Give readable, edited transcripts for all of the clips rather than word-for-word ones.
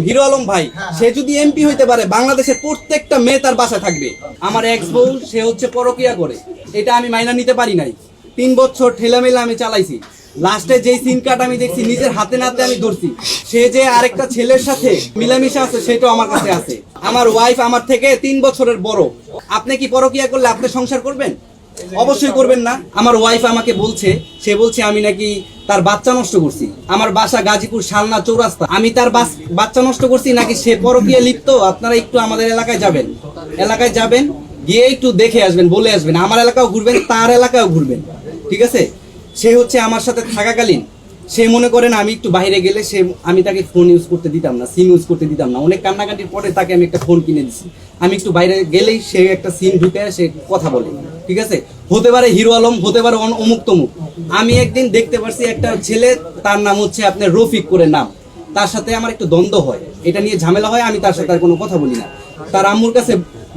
Hero Alam ভাই, সে যদি MP হইতে পারে, বাংলাদেশের প্রত্যেকটা মেয়ে তার বাসা থাকবে। আমার এক্স বউ, সে হচ্ছে পরকিয়া করে, এটা আমি মাইনা নিতে পারি নাই। 3 বছর ঠেলামেলা আমি চালাইছি। লাস্টে যেই সিন কার্ড আমি দেখছি, নিজের হাতে নাতে আমি ধরছি, সে যে আরেকটা ছেলের সাথে মিলামিশা আছে, সেটাও আমার কাছে আছে। আমার ওয়াইফ আমার থেকে 3 বছরের বড়। আপনি কি পরকিয়া করলে আপনি সংসার করবেন? অবশ্যই করবেন না। আমার ওয়াইফ আমাকে বলছে, সে বলছে আমি নাকি তার বাচ্চা নষ্ট করছি। আমার বাসা গাজীপুর শালনা চৌরাস্তা। আমি তার বাচ্চা নষ্ট করছি নাকি সে পরকীয়া লিপ্ত? আপনারা একটু আমাদের এলাকায় যাবেন, গিয়ে একটু দেখে আসবেন, বলে আসবেন। আমার এলাকাও ঘুরবেন, তার এলাকাও ঘুরবেন, ঠিক আছে? সে হচ্ছে আমার সাথে থাকাকালীন, সে মনে করেন আমি একটু বাইরে গেলে আমি তাকে ফোন ইউজ করতে দিতাম না, সিম ইউজ করতে দিতাম না। অনেক কান্নাকাটির পরে তাকে আমি একটা ফোন কিনে দিছি। আমি একটু বাইরে গেলেই সে একটা সিম ঢুকে সে কথা বলে, ঠিক আছে? হতে পারে হিরো আলম, হতে পারে অমুক তমুক। আমি একদিন দেখতে পারছি একটা ছেলে, তার নাম হচ্ছে আপনার রফিক করে নাম, তার সাথে আমার একটু দ্বন্দ্ব হয়, এটা নিয়ে ঝামেলা হয়। আমি তার সাথে আর কোনো কথা বলি না। তার আম্মুর কাছে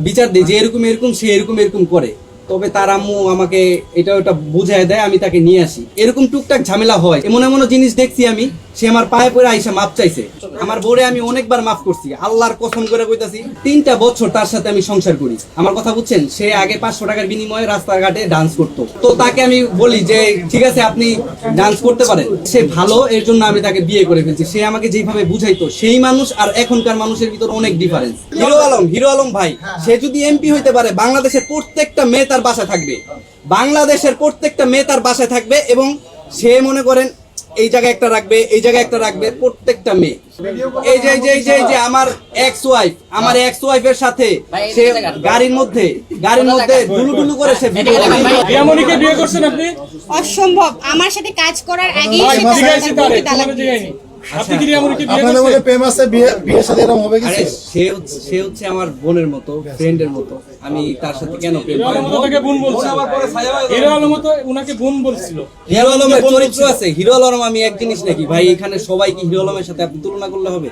বিচার দিই যে এরকম সে এরকম করে। তবে তার আম্মু আমাকে এটা ওটা বুঝায় দেয়, আমি তাকে নিয়ে আসি। এরকম টুকটাক ঝামেলা হয়। এমন জিনিস দেখছি আমি, সে আমার পায়ে পড়ে আইসা মাপ চাইছে। আমার বোরে আমি অনেকবার মাফ করছি, আল্লাহর কসম করে কইতাছি। 3টা বছর তার সাথে আমি সংসার করি। আমার কথা বুঝছেন? সে আগে 500 টাকার বিনিময়ে রাস্তাঘাটে ডান্স করতো। তো তাকে আমি বলি যে ঠিক আছে, আপনি ডান্স করতে পারেন। সে ভালো, এর জন্য আমি তাকে বিয়ে করে ফেলছি। সে আমাকে যেভাবে বুঝাইতো, সেই মানুষ আর এখনকার মানুষের ভিতর অনেক ডিফারেন্স। হিরো আলম ভাই, সে যদি এমপি হইতে পারে, বাংলাদেশের প্রত্যেকটা মেয়ে তার বাসায় থাকবে। বাংলাদেশের প্রত্যেকটা মেয়ে তার বাসায় থাকবে, এবং সে মনে করেন এই জায়গায় একটা রাখবে, এই জায়গায় একটা রাখবে, প্রত্যেকটা মেয়ে। এই যে আমার এক্স ওয়াইফের সাথে সে গাড়ির মধ্যে ডুলু করে সে ভিডিও বানায়। রিয়ামণিকে বিয়ে করছেন আপনি? অসম্ভব। আমার সাথে কাজ করার আগেই আপনি কি রিয়ামণিকে বিয়ে আপনাদের মধ্যে প্রেম আছে, বিয়ের সাথে এরকম হবে আরে কিছু? সে হচ্ছে আমার বোনের মতো, ফ্রেন্ডের মতো। আমি তার সাথে কেন প্রেম করব? ওনাকে বোন বলছিল। হিরো আলম তো ওনাকে বোন বলছিল। হিরো আলমের চরিত্র আছে। হিরো আলম আমি এক জিনিস নাকি ভাই? এখানে সবাই কি হিরো আলমের সাথে আপনি তুলনা করলে হবে?